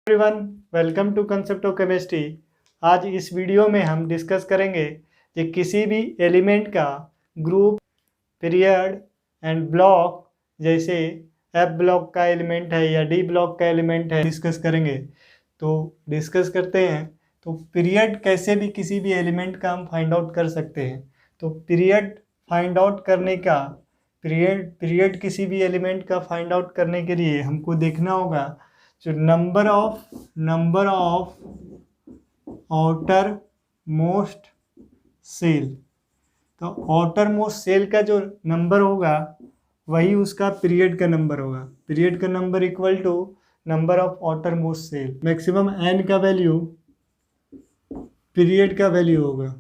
Everyone, welcome to concept of chemistry. आज इस video में हम डिस्कस करेंगे कि किसी भी एलिमेंट का ग्रुप, पीरियड एंड ब्लॉक, जैसे एफ ब्लॉक का एलिमेंट है या डी ब्लॉक का एलिमेंट है, डिस्कस करेंगे। तो डिस्कस करते हैं। तो पीरियड कैसे भी किसी भी एलिमेंट का हम फाइंड आउट कर सकते हैं। तो पीरियड फाइंड आउट करने का पीरियड किसी भी एलिमेंट का फाइंड आउट करने के लिए हमको देखना होगा जो number of outermost shell. तो आउटर मोस्ट सेल का जो नंबर होगा वही उसका पीरियड का नंबर होगा। पीरियड का number equal to number of outermost shell. Maximum n का वैल्यू पीरियड का वैल्यू होगा।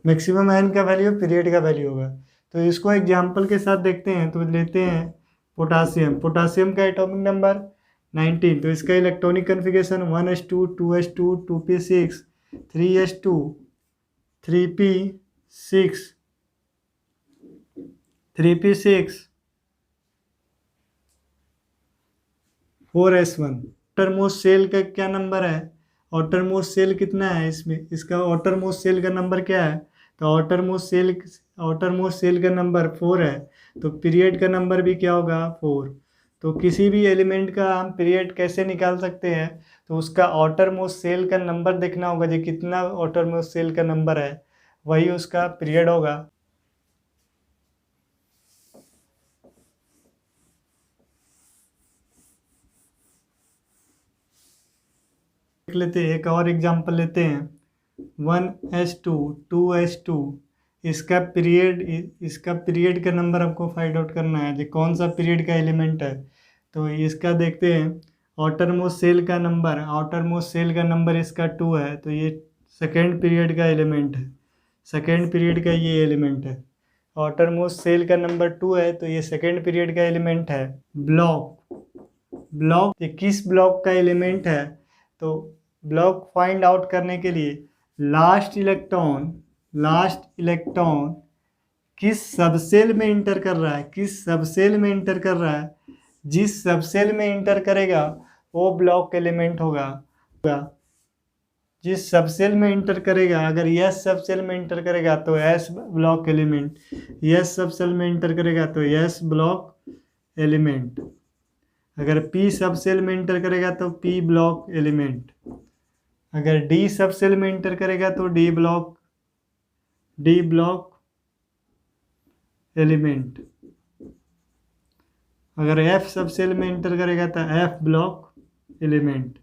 मैक्सिमम एन का वैल्यू पीरियड का वैल्यू होगा। तो इसको एग्जाम्पल के साथ देखते हैं। तो लेते हैं पोटासियम का एटॉमिक नंबर 19। तो इसका electronic configuration 1s2 2s2 2p6 3s2 3p6 4s1। Outermost shell का क्या नंबर है? आउटर मोस्ट सेल कितना है इसमें? इसका आउटर मोस्ट सेल का नंबर क्या है? तो आउटर मोस्ट सेल का नंबर 4 है। तो पीरियड का नंबर भी क्या होगा? 4। तो किसी भी एलिमेंट का हम पीरियड कैसे निकाल सकते हैं? तो उसका आउटर मोस्ट सेल का नंबर देखना होगा। जो कितना आउटर मोस्ट सेल का नंबर है वही उसका पीरियड होगा। देख लेते हैं, एक और एग्जांपल लेते हैं। 1s2 2s2 इसका पीरियड का नंबर हमको फाइंड आउट करना है। जो कौन सा पीरियड का एलिमेंट है? तो इसका देखते हैं। आउटर मोस्ट सेल का नंबर इसका 2 है। तो ये सेकेंड पीरियड का एलिमेंट है। सेकेंड पीरियड का ये एलिमेंट है। आउटर मोस्ट सेल का नंबर 2 है तो ये सेकेंड पीरियड का एलिमेंट है। ब्लॉक ये किस ब्लॉक का एलिमेंट है? तो ब्लॉक फाइंड आउट करने के लिए लास्ट इलेक्ट्रॉन किस सबसेल में इंटर कर रहा है? जिस सबसेल में इंटर करेगा वो ब्लॉक एलिमेंट होगा। जिस सबसेल में इंटर करेगा, अगर यस सबसेल में इंटर करेगा तो S block element, yes subshell में इंटर करेगा तो यस ब्लॉक एलिमेंट, अगर पी सबसेल में इंटर करेगा तो पी ब्लॉक एलिमेंट, अगर डी सबसेल में इंटर करेगा तो डी ब्लॉक एलिमेंट, अगर एफ सबसेल में इंटर करेगा तो एफ ब्लॉक एलिमेंट।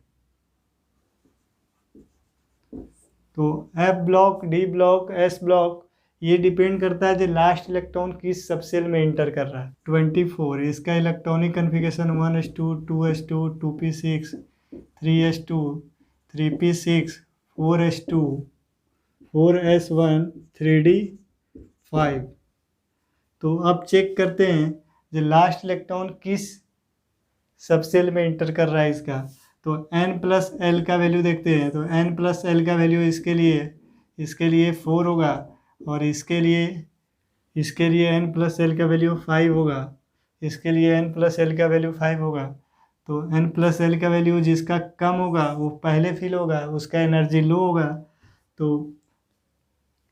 तो F block, D block, S block ये डिपेंड करता है जो लास्ट इलेक्ट्रॉन किस सबसेल में इंटर कर रहा है। 24 इसका electronic configuration 1s2 2s2 2p6 3s2 3p6 4s2 4s1 3d5। तो अब चेक करते हैं जो लास्ट इलेक्ट्रॉन किस सबसेल में इंटर कर रहा है इसका। तो n+l का वैल्यू देखते हैं। तो n+l का वैल्यू इसके लिए 4 होगा और इसके लिए n+l का वैल्यू 5 होगा। इसके लिए n+l का वैल्यू 5 होगा। तो n+l का वैल्यू जिसका कम होगा वो पहले फिल होगा, उसका एनर्जी लो होगा। तो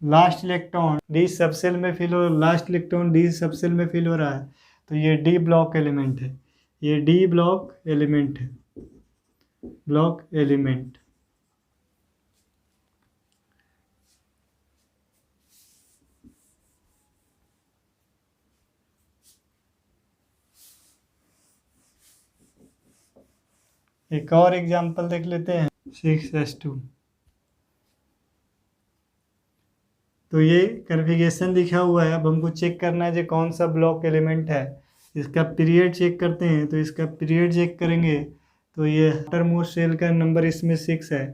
लास्ट इलेक्ट्रॉन डी सबसेल में फिल हो रहा है। तो ये डी ब्लॉक एलिमेंट है। Block element. एक और एग्जांपल देख लेते हैं। 6s2। तो ये कन्फिगरेशन लिखा हुआ है। अब हमको चेक करना है जो कौन सा ब्लॉक एलिमेंट है। इसका पीरियड चेक करते हैं। तो इसका पीरियड चेक करेंगे तो ये आउटर मोस्ट सेल का नंबर इसमें 6 है।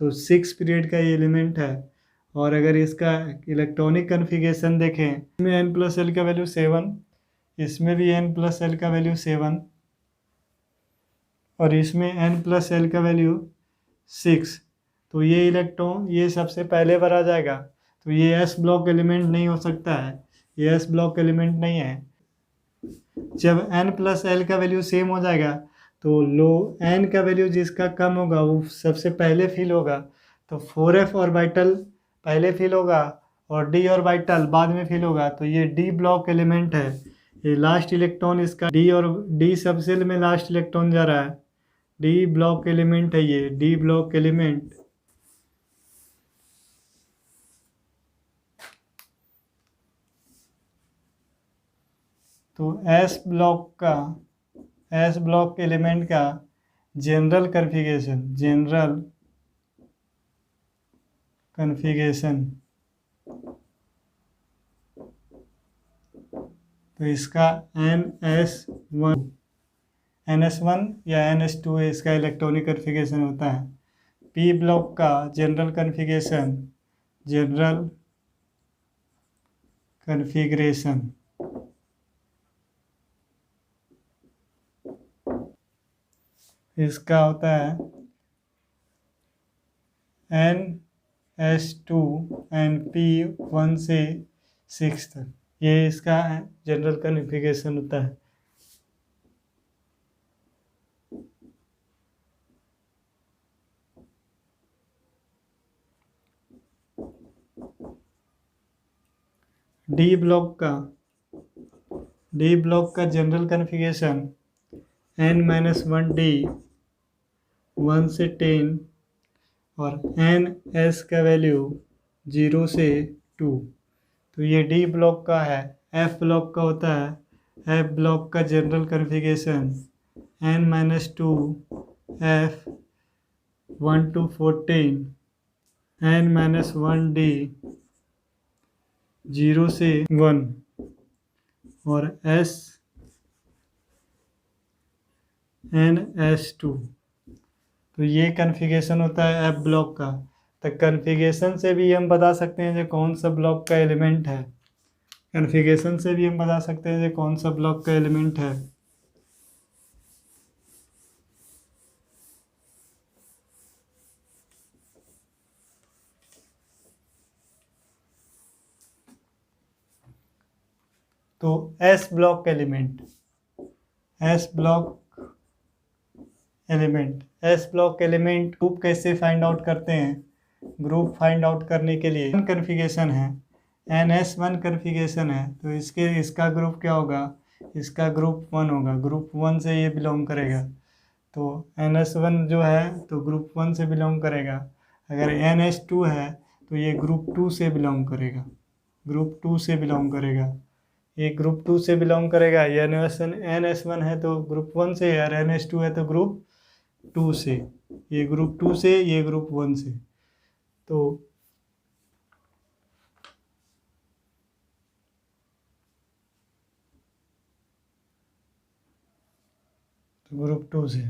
तो 6 पीरियड का ये एलिमेंट है। और अगर इसका इलेक्ट्रॉनिक कन्फिगरेशन देखें, इसमें n+l का वैल्यू 7, इसमें भी n+l का वैल्यू 7 और इसमें n+l का वैल्यू 6। तो ये इलेक्ट्रॉन ये सबसे पहले पर आ जाएगा। तो ये एस ब्लॉक एलिमेंट नहीं हो सकता है, ये एस ब्लॉक एलिमेंट नहीं है। जब n+l का वैल्यू सेम हो जाएगा तो लो n का वैल्यू जिसका कम होगा वो सबसे पहले फिल होगा। तो 4f ऑर्बिटल पहले फिल होगा और d ऑर्बिटल बाद में फिल होगा। तो ये d ब्लॉक एलिमेंट है, ये लास्ट इलेक्ट्रॉन इसका d और d सबसेल में लास्ट इलेक्ट्रॉन जा रहा है। d ब्लॉक एलिमेंट है ये, d ब्लॉक एलिमेंट। तो s ब्लॉक एलिमेंट का जनरल कन्फिगरेशन तो इसका NS1 या NS2 इसका इलेक्ट्रॉनिक कन्फिगरेशन होता है। p ब्लॉक का जनरल कन्फिगरेशन इसका होता है NS2 NP 1 से 6 तक, ये इसका जनरल कन्फिगरेशन होता है। डी ब्लॉक का जनरल कन्फिगरेशन N-1D 1 से 10 और NS का वैल्यू 0 से 2। तो ये D ब्लॉक का है। F ब्लॉक का होता है, F ब्लॉक का general configuration N-2 F 1 to 14 N-1D 0 से 1 और S NS2। तो ये कन्फिगरेशन होता है F ब्लॉक का। तो कन्फिगरेशन से भी हम बता सकते हैं जो कौन सा ब्लॉक का एलिमेंट है। कन्फिगरेशन से भी हम बता सकते हैं जो कौन सा ब्लॉक का एलिमेंट है। तो S ब्लॉक एलिमेंट ग्रुप कैसे फाइंड आउट करते हैं? ग्रुप फाइंड आउट करने के लिए कन्फिगरेशन है, NS1 कन्फिगरेशन है, तो इसका ग्रुप क्या होगा? इसका ग्रुप 1 होगा, ग्रुप 1 से ये बिलोंग करेगा। तो NS1 जो है तो ग्रुप 1 से बिलोंग करेगा। अगर NS2 है तो ये ग्रुप 2 से बिलोंग करेगा, ये ग्रुप 2 से बिलोंग करेगा। ये NS1 है तो ग्रुप 1 से, और NS2 है तो ग्रुप 2 से, ये ग्रुप 2 से, ये ग्रुप 1 से। तो ग्रुप 2 से।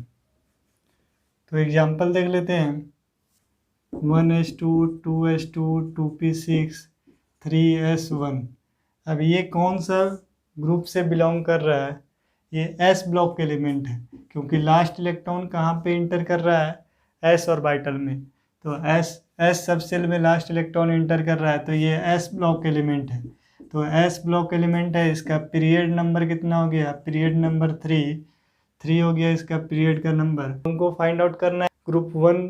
तो एग्जांपल देख लेते हैं। 1s2 2s2 2p6 3s1। अब ये कौन सा ग्रुप से बिलोंग कर रहा है? ये S ब्लॉक एलिमेंट है, क्योंकि लास्ट इलेक्ट्रॉन कहाँ पे इंटर कर रहा है? S ऑर्बिटल में। तो S सबसेल में लास्ट इलेक्ट्रॉन इंटर कर रहा है, तो ये S ब्लॉक एलिमेंट है। तो S ब्लॉक एलिमेंट है, इसका पीरियड नंबर कितना हो गया? पीरियड नंबर 3 हो गया इसका पीरियड का नंबर। हमको फाइंड आउट करना है ग्रुप 1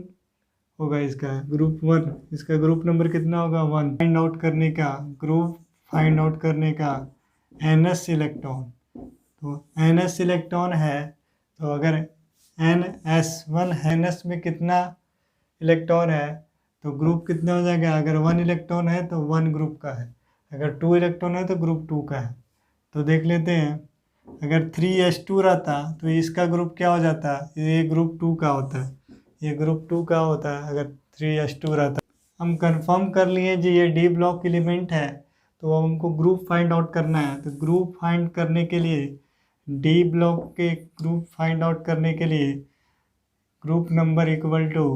होगा इसका, ग्रुप 1, इसका ग्रुप नंबर कितना होगा? 1। फाइंड आउट करने का NS इलेक्ट्रॉन, तो NS इलेक्ट्रॉन है, तो अगर NS1 NS में कितना इलेक्ट्रॉन है तो ग्रुप कितना हो जाएगा? अगर 1 इलेक्ट्रॉन है तो 1 ग्रुप का है, अगर 2 इलेक्ट्रॉन है तो ग्रुप 2 का है। तो देख लेते हैं, अगर 3s2 रहता तो इसका ग्रुप क्या हो जाता? ये ग्रुप 2 का होता है, ये ग्रुप 2 का होता है अगर 3s2 रहता। हम कंफर्म कर लिए जी ये D ब्लॉक एलिमेंट है, तो हमको ग्रुप फाइंड आउट करना है। तो ग्रुप फाइंड करने के लिए, D ब्लॉक के ग्रुप फाइंड आउट करने के लिए group number equal to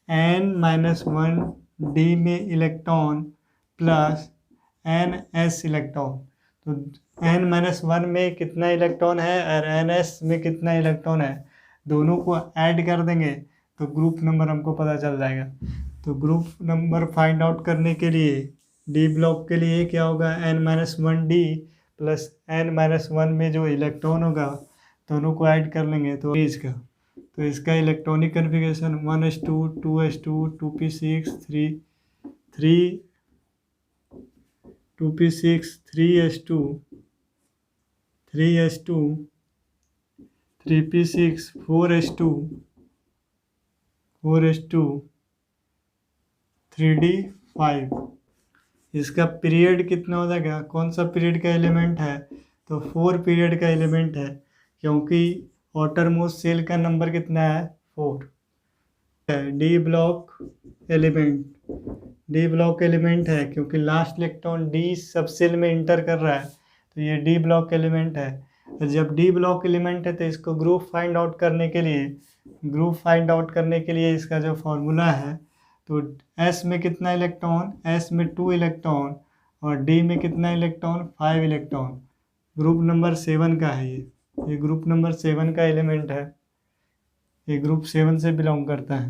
N-1 D में इलेक्ट्रॉन प्लस NS इलेक्ट्रॉन। तो N-1 में कितना इलेक्ट्रॉन है और NS में कितना इलेक्ट्रॉन है, दोनों को ऐड कर देंगे तो ग्रुप नंबर हमको पता चल जाएगा। तो ग्रुप नंबर फाइंड आउट करने के लिए D ब्लॉक के लिए क्या होगा? N-1D प्लस N-1 में जो इलेक्ट्रॉन होगा दोनों को ऐड कर लेंगे तो इसका, तो इसका electronic configuration 1s2 2s2 2p6 2p6 3s2 3s2 3p6 4s2 4s2 3d5। इसका पीरियड कितना हो जाएगा, कौन सा पीरियड का एलिमेंट है, तो 4 पीरियड का एलिमेंट है, क्योंकि outer मोस्ट सेल का नंबर कितना है 4। डी ब्लॉक एलिमेंट है क्योंकि लास्ट इलेक्ट्रॉन डी सब सेल में इंटर कर रहा है, तो ये डी ब्लॉक एलिमेंट है। तो जब डी ब्लॉक एलिमेंट है तो इसको ग्रुप फाइंड आउट करने के लिए इसका जो फॉर्मूला है, तो एस में कितना इलेक्ट्रॉन, एस में 2 इलेक्ट्रॉन और डी में कितना इलेक्ट्रॉन 5 इलेक्ट्रॉन। ग्रुप नंबर 7 का है ये ग्रुप नंबर 7 का एलिमेंट है, ये ग्रुप 7 से बिलोंग करता है।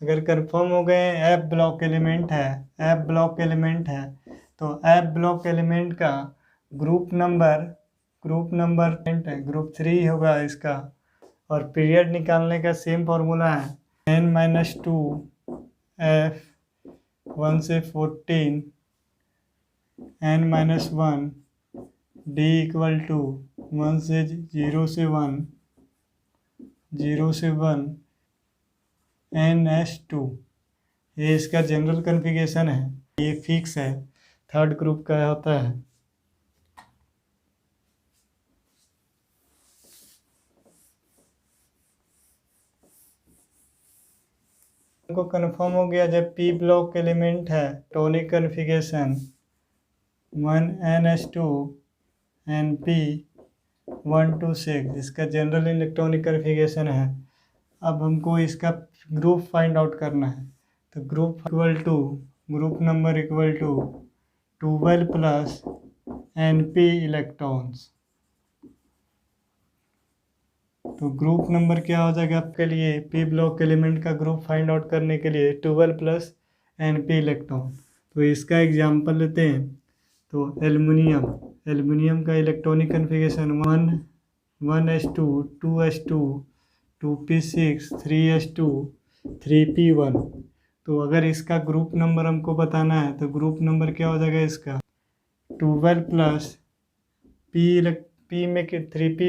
अगर कंफर्म हो गए एफ ब्लॉक एलिमेंट है तो एफ ब्लॉक एलिमेंट का ग्रुप नंबर ग्रुप 3 होगा इसका, और पीरियड निकालने का सेम फॉर्मूला है n-2 f 1 से 14 n-1 d इक्वल टू 1 से 0 से 1 ns2। ये इसका जनरल कन्फिगरेशन है, ये फिक्स है, थर्ड ग्रुप का होता है। को कंफर्म हो गया जब पी ब्लॉक एलिमेंट है, tonic configuration 1ns2 np 1 to 6, इसका जनरल इलेक्ट्रॉनिक कन्फिगरेशन है। अब हमको इसका ग्रुप फाइंड आउट करना है, तो group number equal to 12 plus np electrons. तो ग्रुप नंबर क्या हो जाएगा आपके लिए, पी ब्लॉक एलिमेंट का ग्रुप फाइंड आउट करने के लिए 12 प्लस np इलेक्ट्रॉन। तो इसका एग्जांपल लेते हैं, तो एल्युमिनियम का electronic configuration 1s2 2s2 2p6 3s2 3p1। तो अगर इसका ग्रुप नंबर हमको बताना है तो ग्रुप नंबर क्या हो जाएगा इसका 12 प्लस थ्री पी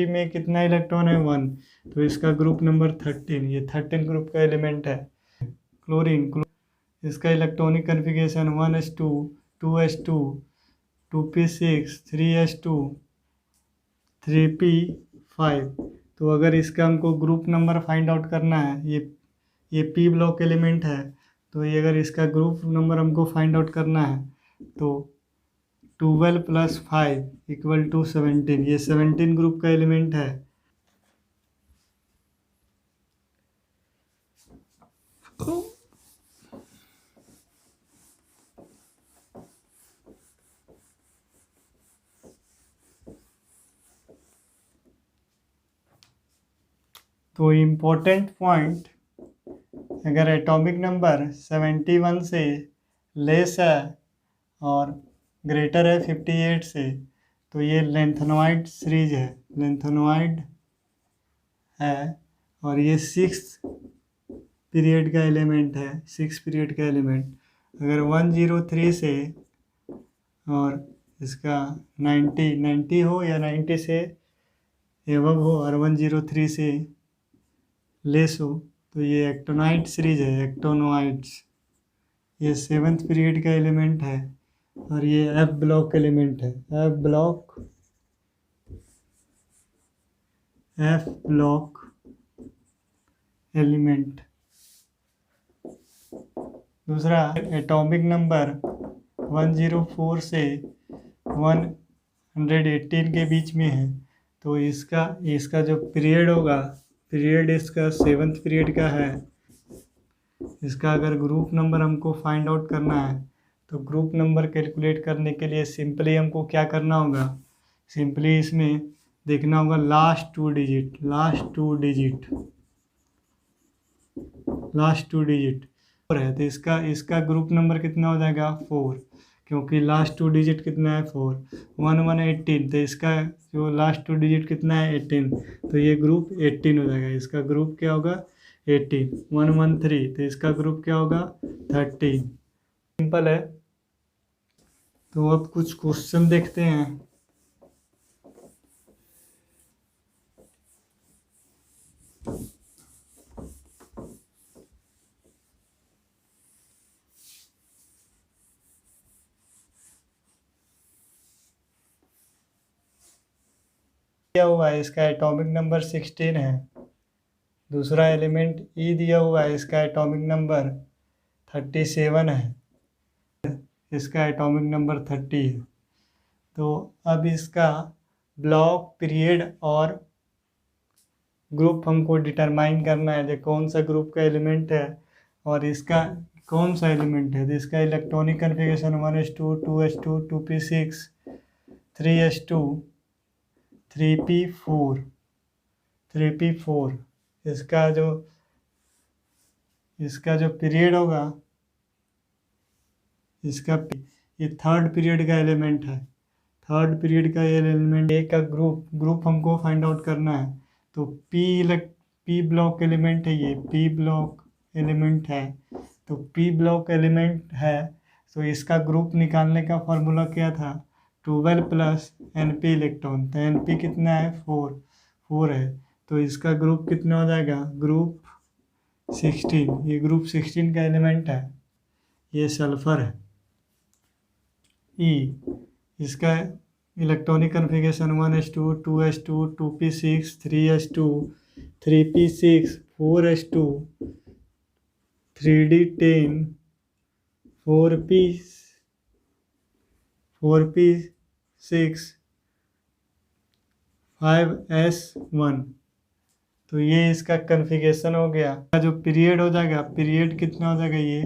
में कितना इलेक्ट्रॉन है 1, तो इसका ग्रुप नंबर 13, ये 13 ग्रुप का एलिमेंट है। क्लोरीन, इसका electronic configuration 1s2 2s2 2p6 3s2 3p5। तो अगर इसका हमको ग्रुप नंबर फाइंड आउट करना है, ये पी ब्लॉक एलिमेंट है, तो ये अगर इसका ग्रुप नंबर हमको फाइंड आउट करना है तो 12 प्लस 5 इक्वल टू 17, ये 17 ग्रुप का एलिमेंट है। तो इम्पोर्टेंट पॉइंट, अगर एटॉमिक नंबर 71 से लेस है और ग्रेटर है 58 से, तो ये लेंथेनॉइड सीरीज है और ये 6 पीरियड का एलिमेंट है, 6 पीरियड का एलिमेंट। अगर 103 से और इसका 90 हो या 90 से एवब हो और 103 से लेस हो, तो ये एक्टोनाइड सीरीज है, एक्टोनोइड्स। ये 7th पीरियड का एलिमेंट है और ये एफ ब्लॉक एलिमेंट है, एफ ब्लॉक एलिमेंट। दूसरा, एटॉमिक नंबर 104 से 118 के बीच में है, तो इसका जो पीरियड होगा, पीरियड इसका 7th पीरियड का है। इसका अगर ग्रुप नंबर हमको फाइंड आउट करना है, तो ग्रुप नंबर कैलकुलेट करने के लिए सिंपली हमको क्या करना होगा, सिंपली इसमें देखना होगा लास्ट टू डिजिट है, तो इसका ग्रुप नंबर कितना हो जाएगा 4, क्योंकि लास्ट 2 डिजिट कितना है 4, 1 1 18, तो इसका जो लास्ट 2 डिजिट कितना है 18, तो ये ग्रुप 18 हो जाएगा। इसका ग्रुप क्या होगा 18, 113, तो इसका ग्रुप क्या होगा 13। सिंपल है। तो अब कुछ क्वेश्चन देखते हैं। दिया हुआ है, इसका एटॉमिक नंबर 16 है। दूसरा एलिमेंट ई दिया हुआ है, इसका एटॉमिक नंबर 37 है। इसका एटॉमिक नंबर 30 है। तो अब इसका ब्लॉक, पीरियड और ग्रुप हमको डिटरमाइन करना है जो कौन सा ग्रुप का एलिमेंट है और इसका कौन सा एलिमेंट है। तो इसका electronic configuration 1s2 2s2 2p6 3s2 3p4 3p4। इसका जो पीरियड होगा, ये थर्ड पीरियड का एलिमेंट है। थर्ड पीरियड का ये एलिमेंट ए का ग्रुप हमको फाइंड आउट करना है। तो पी ब्लॉक एलिमेंट है, ये पी ब्लॉक एलिमेंट है। तो पी ब्लॉक एलिमेंट है तो इसका ग्रुप निकालने का फॉर्मूला क्या था 12 प्लस NP इलेक्ट्रॉन। तो NP कितना है 4 है। तो इसका ग्रुप कितना हो जाएगा ग्रुप 16। ये ग्रुप 16 का एलिमेंट है, ये सल्फर है। ई इसका electronic configuration 1s2 2s2 2p6 3s2 3p6 4s2 3d10 4p6 5s1। तो ये इसका कन्फिगरेशन हो गया। जो पीरियड हो जाएगा, पीरियड कितना हो जाएगा, ये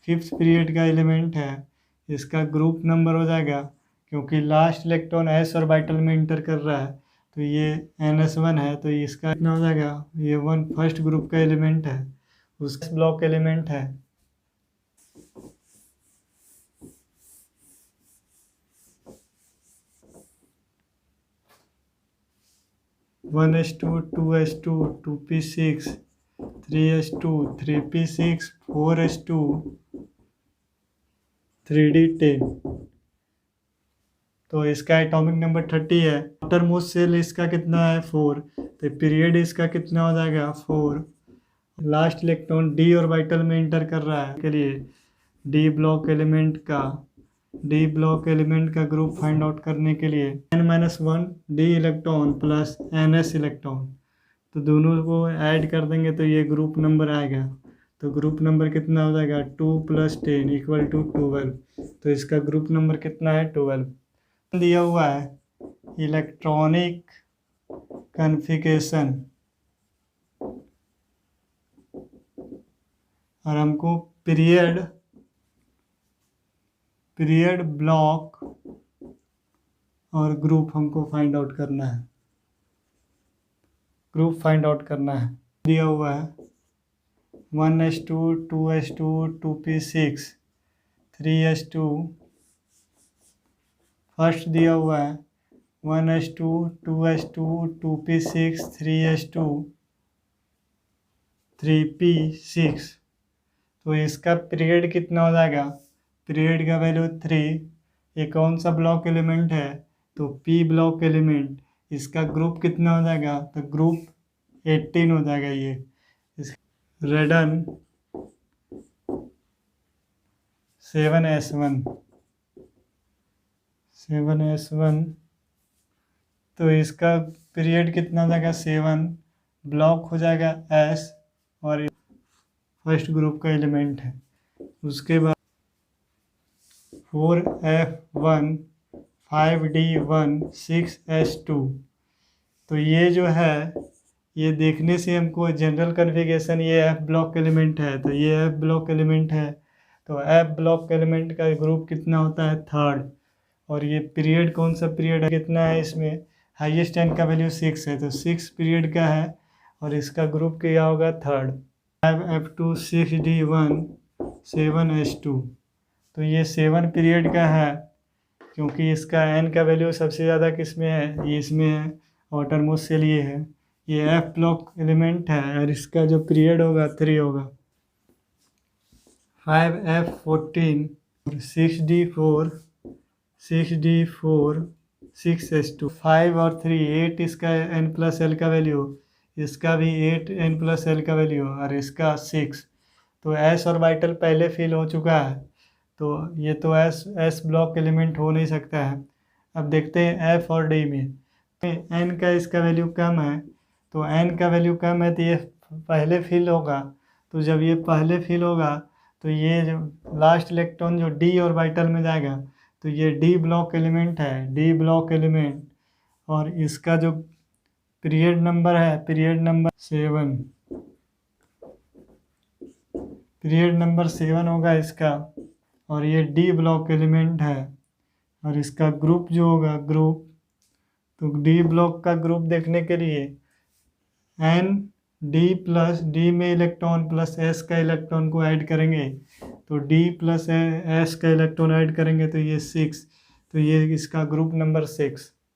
5th पीरियड का एलिमेंट है। इसका ग्रुप नंबर हो जाएगा, क्योंकि लास्ट इलेक्ट्रॉन s ऑर्बिटल में इंटर कर रहा है तो ये ns1 है। तो इसका कितना हो जाएगा, ये 1 फर्स्ट ग्रुप का एलिमेंट है, उसका ब्लॉक एलिमेंट है। One s2 2s2 2p6 3s2 3p6 4s2 3d10। तो इसका एटॉमिक नंबर 30 है। आउटर मोस्ट सेल इसका कितना है 4, तो पीरियड इसका कितना हो जाएगा 4। लास्ट इलेक्ट्रॉन डी ऑर्बिटल में इंटर कर रहा है के लिए डी ब्लॉक एलिमेंट का ग्रुप फाइंड आउट करने के लिए n-1 D electron plus ns electron, तो दोनों को ऐड कर देंगे तो ये ग्रुप नंबर आएगा। तो ग्रुप नंबर कितना हो जाएगा 2 + 10 = 12। तो इसका ग्रुप नंबर कितना है 12 दिया हुआ है। इलेक्ट्रॉनिक कन्फिगरेशन और हमको पीरियड, ब्लॉक और ग्रुप हमको फाइंड आउट करना है। ग्रुप फाइंड आउट करना है। दिया हुआ है 1s2 2s2 2p6 3s2। First दिया हुआ है 1s2 2s2 2p6 3s2 3p6। तो इसका पीरियड कितना हो जाएगा, पीरियड का वैल्यू 3। ये कौन सा ब्लॉक एलिमेंट है, तो पी ब्लॉक एलिमेंट। इसका ग्रुप कितना हो जाएगा, तो ग्रुप 18 हो जाएगा। ये रेडन 7s1। तो इसका पीरियड कितना हो जाएगा 7, ब्लॉक हो जाएगा S और फर्स्ट ग्रुप का एलिमेंट है। उसके बाद 4f1 5d1 6s2। तो ये जो है, ये देखने से हमको जनरल कन्फिगरेशन ये एफ ब्लॉक एलिमेंट है। तो ये एफ ब्लॉक एलिमेंट है। तो एफ ब्लॉक एलिमेंट का ग्रुप कितना होता है 3rd। और ये पीरियड कौन सा पीरियड है, कितना है इसमें, हाईएस्ट n का वैल्यू 6 है। तो 6 पीरियड का है और इसका ग्रुप क्या होगा 3rd। 5f2 6d1 7s2। तो ये 7 पीरियड का है, क्योंकि इसका n का वैल्यू सबसे ज़्यादा किस में है, ये इसमें है, आउटर मोस्ट सेल ये है। ये f ब्लॉक एलिमेंट है और इसका जो पीरियड होगा 3 होगा। 5F14 6D4 6S2 5 और 3 8 इसका n प्लस एल का वैल्यू, इसका भी 8 n प्लस एल का वैल्यू और इसका 6। तो s ऑर्बिटल पहले फिल हो चुका है, तो ये तो s ब्लॉक एलिमेंट हो नहीं सकता है। अब देखते हैं f और d में n का इसका वैल्यू कम है, तो n का वैल्यू कम है तो ये पहले फिल होगा। तो जब ये पहले फिल होगा तो ये जो लास्ट इलेक्ट्रॉन जो d ऑर्बिटल में जाएगा, तो ये d ब्लॉक एलिमेंट है, d ब्लॉक एलिमेंट, और इसका जो पीरियड नंबर है पीरियड नंबर 7 होगा इसका, और ये d ब्लॉक एलिमेंट है। और इसका ग्रुप जो होगा ग्रुप, तो d ब्लॉक का ग्रुप देखने के लिए n d प्लस d में इलेक्ट्रॉन प्लस s का इलेक्ट्रॉन को ऐड करेंगे, तो d प्लस s का इलेक्ट्रॉन ऐड करेंगे तो ये 6, तो ये इसका ग्रुप नंबर 6।